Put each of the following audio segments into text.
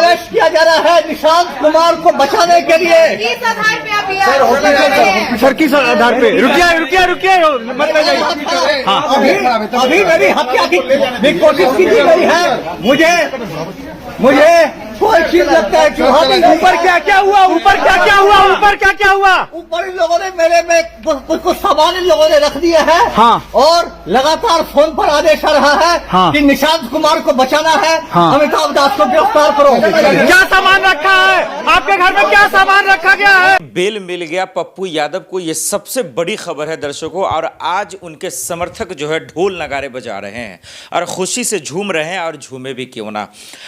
Arrest किया जा रहा है निशांत कुमार को बचाने के लिए। सर किस आधार पे? रुकिए मत ले जाइए। हाँ अभी मेरी हत्या की भी कोशिश की गई है। मुझे कोई चीज लगता है कि ऊपर क्या हुआ? ऊपर इन लोगों ने मेरे में कुछ सामान इन लोगों ने रख दिया है। हाँ। और लगातार फोन पर आदेश आ रहा है। हाँ। कि निशांत कुमार को बचाना है। हाँ। अमिताभ दास को गिरफ्तार करो। क्या सामान रखा है आपके घर में? क्या सामान रखा गया है? बेल मिल गया पप्पू यादव को, ये सबसे बड़ी खबर है दर्शकों। और आज उनके समर्थक जो है ढोल नगारे बजा रहे हैं और खुशी से झूम रहे हैं, और झूमे भी क्यों ना।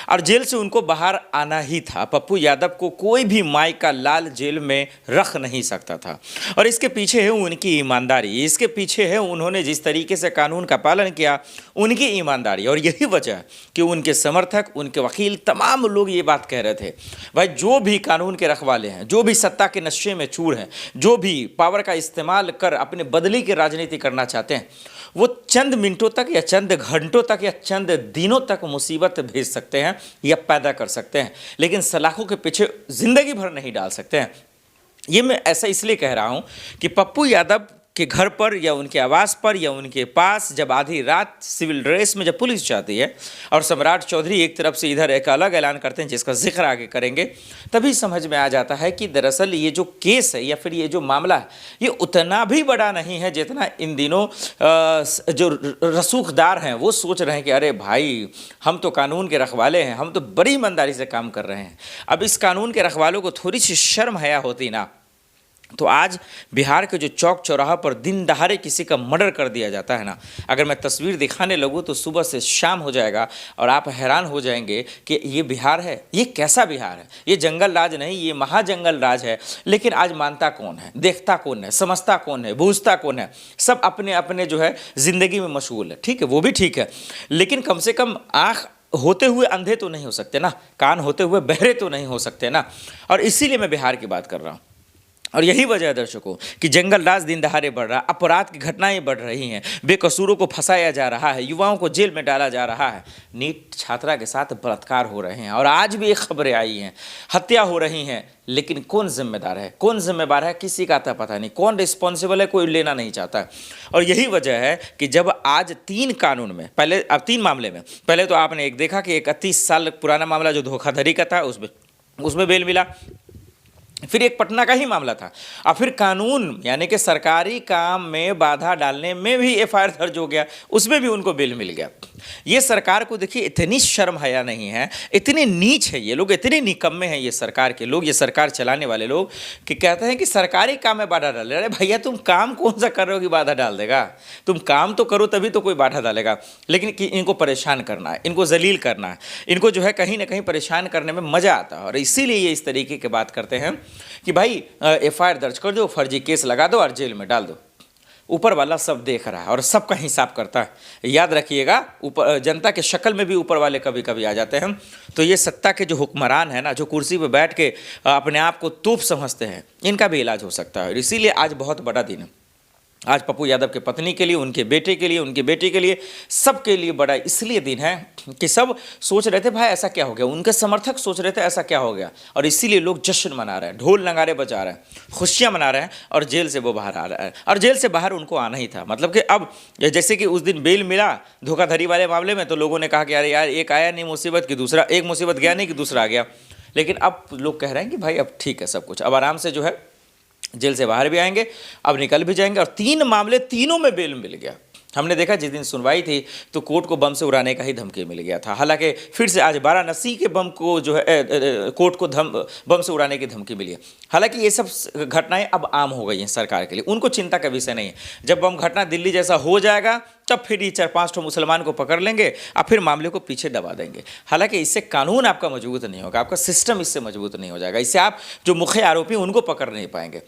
और जेल से उनको बाहर आना ही था। पप्पू यादव को कोई भी माई का लाल जेल में रख नहीं सकता था, और इसके पीछे है उनकी ईमानदारी, इसके पीछे है उन्होंने जिस तरीके से कानून का पालन किया, उनकी ईमानदारी। और यही वजह कि उनके समर्थक, उनके वकील, तमाम लोग ये बात कह रहे थे, भाई जो भी कानून के रखवाले हैं, जो भी सत्ता के नशे में चूर हैं, जो भी पावर का इस्तेमाल कर अपने बदली की राजनीति करना चाहते हैं, वो चंद मिनटों तक या चंद घंटों तक या चंद दिनों तक मुसीबत भेज सकते हैं या पैदा कर सकते हैं, लेकिन सलाखों के पीछे जिंदगी भर नहीं डाल सकते हैं। ये मैं ऐसा इसलिए कह रहा हूं कि पप्पू यादव के घर पर या उनके आवास पर या उनके पास जब आधी रात सिविल ड्रेस में जब पुलिस जाती है और सम्राट चौधरी एक तरफ से इधर एक अलग ऐलान करते हैं जिसका जिक्र आगे करेंगे, तभी समझ में आ जाता है कि दरअसल ये जो केस है या फिर ये जो मामला है, ये उतना भी बड़ा नहीं है जितना इन दिनों जो रसूखदार हैं वो सोच रहे हैं कि अरे भाई हम तो कानून के रखवाले हैं, हम तो बड़ी ईमानदारी से काम कर रहे हैं। अब इस कानून के रखवालों को थोड़ी सी शर्म हया होती ना, तो आज बिहार के जो चौक चौराहा पर दिन दहाड़े किसी का मर्डर कर दिया जाता है ना, अगर मैं तस्वीर दिखाने लगूँ तो सुबह से शाम हो जाएगा और आप हैरान हो जाएंगे कि ये बिहार है, ये कैसा बिहार है। ये जंगल राज नहीं, ये महाजंगल राज है। लेकिन आज मानता कौन है, देखता कौन है, समझता कौन है, बूझता कौन है? सब अपने अपने जो है ज़िंदगी में मशगूल है। ठीक है, वो भी ठीक है, लेकिन कम से कम आँख होते हुए अंधे तो नहीं हो सकते ना, कान होते हुए बहरे तो नहीं हो सकते ना। और इसीलिए मैं बिहार की बात कर रहा हूँ। और यही वजह है दर्शकों कि जंगल राज दिन दहाड़े बढ़ रहा, अपराध की घटनाएं बढ़ रही हैं, बेकसूरों को फंसाया जा रहा है, युवाओं को जेल में डाला जा रहा है, नीट छात्रा के साथ बलात्कार हो रहे हैं, और आज भी एक खबरें आई हैं, हत्या हो रही हैं। लेकिन कौन जिम्मेदार है, कौन जिम्मेवार है, किसी का आता पता नहीं, कौन रिस्पॉन्सिबल है, कोई लेना नहीं चाहता। और यही वजह है कि जब आज 3 कानून में, पहले अब 3 मामले में, पहले तो आपने एक देखा कि 31 साल पुराना मामला जो धोखाधड़ी का था उसमें बेल मिला, फिर एक पटना का ही मामला था, और फिर कानून यानी कि सरकारी काम में बाधा डालने में भी एफआईआर दर्ज हो गया, उसमें भी उनको बेल मिल गया। ये सरकार को देखिए इतनी शर्म हया नहीं है, इतने नीच है ये लोग, इतने निकम्मे हैं ये सरकार के लोग, ये सरकार चलाने वाले लोग, कि कहते हैं कि सरकारी काम में बाधा डाले। अरे भैया तुम काम कौन सा कर रहे हो कि बाधा डाल देगा? तुम काम तो करो तभी तो कोई बाधा डालेगा। लेकिन कि इनको परेशान करना है, इनको जलील करना है, इनको जो है कहीं ना कहीं परेशान करने में मज़ा आता है। और इसीलिए ये इस तरीके की बात करते हैं कि भाई एफआईआर दर्ज कर दो, फर्जी केस लगा दो और जेल में डाल दो। ऊपर वाला सब देख रहा है और सबका हिसाब करता है। याद रखिएगा, ऊपर जनता के शक्ल में भी ऊपर वाले कभी कभी आ जाते हैं। तो ये सत्ता के जो हुक्मरान हैं ना, जो कुर्सी पर बैठ के अपने आप को तोप समझते हैं, इनका भी इलाज हो सकता है। और इसीलिए आज बहुत बड़ा दिन है। आज पप्पू यादव के पत्नी के लिए, उनके बेटे के लिए, उनकी बेटी के लिए, सबके लिए बड़ा इसलिए दिन है कि सब सोच रहे थे भाई ऐसा क्या हो गया, उनके समर्थक सोच रहे थे ऐसा क्या हो गया, और इसीलिए लोग जश्न मना रहे हैं, ढोल नगारे बजा रहे हैं, खुशियां मना रहे हैं, और जेल से वो बाहर आ रहा है। और जेल से बाहर उनको आना ही था। मतलब कि अब जैसे कि उस दिन बेल मिला धोखाधड़ी वाले मामले में, तो लोगों ने कहा कि अरे यार एक आया नहीं मुसीबत की दूसरा, एक मुसीबत गया नहीं कि दूसरा आ गया। लेकिन अब लोग कह रहे हैं कि भाई अब ठीक है सब कुछ, अब आराम से जो है जेल से बाहर भी आएंगे, अब निकल भी जाएंगे। और 3 मामले, तीनों में बेल मिल गया। हमने देखा जिस दिन सुनवाई थी तो कोर्ट को बम से उड़ाने का ही धमकी मिल गया था। हालांकि फिर से आज वाराणसी के बम को जो है कोर्ट को बम से उड़ाने की धमकी मिली है। हालांकि ये सब घटनाएं अब आम हो गई हैं सरकार के लिए, उनको चिंता का विषय नहीं है। जब बम घटना दिल्ली जैसा हो जाएगा तब फिर ये 4-5 ठो मुसलमान को पकड़ लेंगे और फिर मामले को पीछे दबा देंगे। हालांकि इससे कानून आपका मजबूत नहीं होगा, आपका सिस्टम इससे मजबूत नहीं हो जाएगा, इससे आप जो मुख्य आरोपी उनको पकड़ नहीं पाएंगे।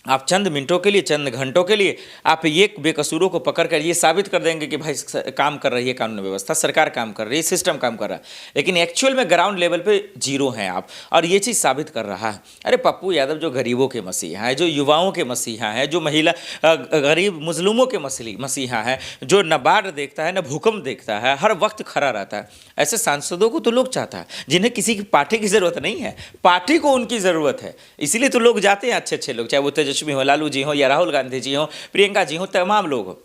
आप चंद मिनटों के लिए, चंद घंटों के लिए आप एक बेकसूरों को पकड़कर ये साबित कर देंगे कि भाई काम कर रही है कानून व्यवस्था, सरकार काम कर रही है, सिस्टम काम कर रहा है, लेकिन एक्चुअल में ग्राउंड लेवल पे जीरो हैं आप, और ये चीज़ साबित कर रहा है। अरे पप्पू यादव जो गरीबों के मसीहा है, जो युवाओं के मसीहा है, जो महिला गरीब मुजलूमों के मसीहा है, जो न बाढ़ देखता है न भूकंप देखता है, हर वक्त खड़ा रहता है, ऐसे सांसदों को तो लोग चाहता है, जिन्हें किसी की पार्टी की ज़रूरत नहीं है, पार्टी को उनकी ज़रूरत है। इसीलिए तो लोग जाते हैं, अच्छे अच्छे लोग, चाहे वो तेजस्वी हो, लालू जी हो, या राहुल गांधी जी हो, प्रियंका जी हो, तमाम लोग,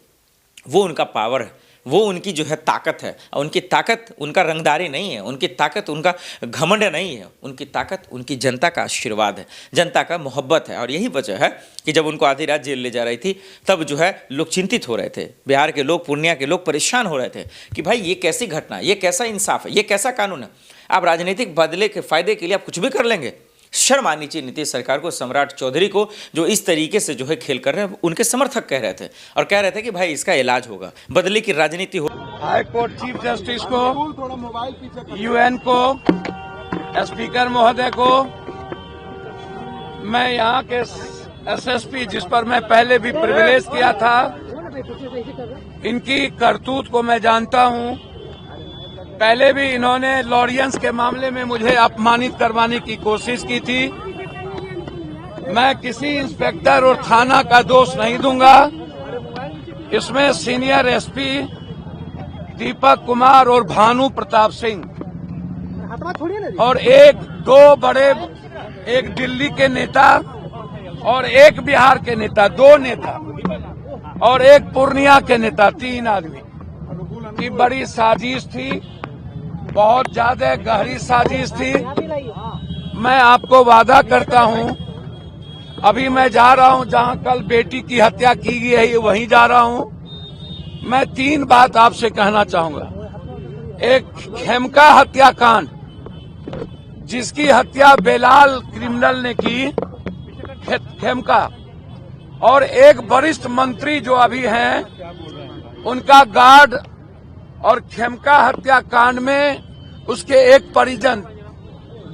वो उनका पावर है, वो उनकी जो है ताकत है। और उनकी ताकत उनका रंगदारी नहीं है, उनकी ताकत उनका घमंड नहीं है, उनकी ताकत उनकी जनता का आशीर्वाद है, जनता का मोहब्बत है। और यही वजह है कि जब उनको आधी रात जेल ले जा रही थी, तब जो है लोग चिंतित हो रहे थे, बिहार के लोग, पूर्णिया के लोग परेशान हो रहे थे कि भाई ये कैसी घटना, ये कैसा इंसाफ है, ये कैसा कानून है। आप राजनीतिक बदले के फायदे के लिए आप कुछ भी कर लेंगे। शर्म आनी चाहिए नीतीश सरकार को, सम्राट चौधरी को, जो इस तरीके से जो है खेल कर रहे हैं। उनके समर्थक कह रहे थे और कह रहे थे कि भाई इसका इलाज होगा, बदले की राजनीति हो। हाई कोर्ट चीफ जस्टिस को, यूएन को, स्पीकर महोदय को, मैं यहाँ के एसएसपी, जिस पर मैं पहले भी प्रिविलेज किया था, इनकी करतूत को मैं जानता हूँ। पहले भी इन्होंने लॉरियंस के मामले में मुझे अपमानित करवाने की कोशिश की थी। मैं किसी इंस्पेक्टर और थाना का दोष नहीं दूंगा, इसमें सीनियर एसपी दीपक कुमार और भानु प्रताप सिंह और दो बड़े, एक दिल्ली के नेता और एक बिहार के नेता, दो नेता, और एक पूर्णिया के नेता, 3 आदमी की बड़ी साजिश थी, बहुत ज्यादा गहरी साजिश थी। मैं आपको वादा करता हूं, अभी मैं जा रहा हूं जहां कल बेटी की हत्या की गई है, वहीं जा रहा हूं। मैं 3 बात आपसे कहना चाहूंगा। एक, खेमका हत्याकांड, जिसकी हत्या बेलाल क्रिमिनल ने की, खेमका, और एक वरिष्ठ मंत्री जो अभी हैं, उनका गार्ड, और खेमका हत्याकांड में उसके एक परिजन,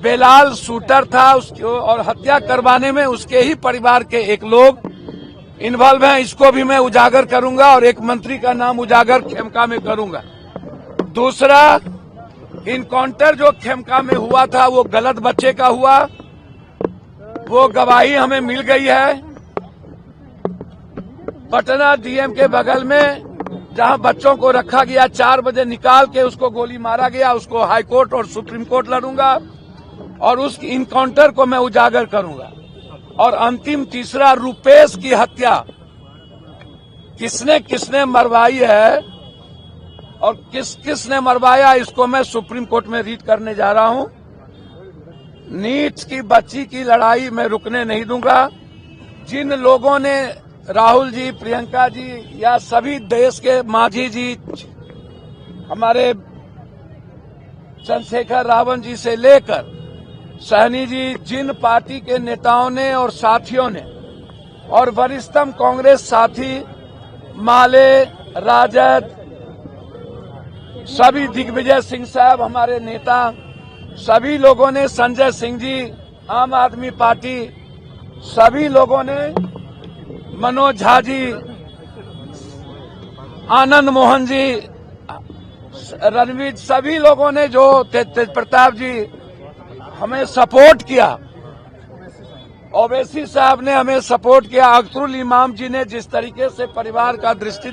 बेलाल शूटर था उसको, और हत्या करवाने में उसके ही परिवार के एक लोग इन्वॉल्व हैं। इसको भी मैं उजागर करूंगा और एक मंत्री का नाम उजागर खेमका में करूंगा। दूसरा, इनकाउंटर जो खेमका में हुआ था वो गलत बच्चे का हुआ, वो गवाही हमें मिल गई है। पटना डीएम के बगल में जहां बच्चों को रखा गया, 4 बजे निकाल के उसको गोली मारा गया, उसको हाई कोर्ट और सुप्रीम कोर्ट लड़ूंगा और उस इनकाउंटर को मैं उजागर करूंगा। और अंतिम, तीसरा, रुपेश की हत्या किसने किसने मरवाई है और किसने मरवाया, इसको मैं सुप्रीम कोर्ट में रीड करने जा रहा हूं। नीट की बच्ची की लड़ाई मैं रुकने नहीं दूंगा। जिन लोगों ने, राहुल जी, प्रियंका जी, या सभी देश के मांझी जी, हमारे चंद्रशेखर रावण जी से लेकर सहनी जी, जिन पार्टी के नेताओं ने और साथियों ने, और वरिष्ठतम कांग्रेस साथी, माले, राजद, सभी, दिग्विजय सिंह साहब हमारे नेता, सभी लोगों ने, संजय सिंह जी, आम आदमी पार्टी, सभी लोगों ने, मनोज झा जी, आनंद मोहन जी, रणवीर, सभी लोगों ने, जो तेज प्रताप जी, हमें सपोर्ट किया। ओवैसी साहब ने हमें सपोर्ट किया। अख्तरुल इमाम जी ने जिस तरीके से परिवार का दृष्टि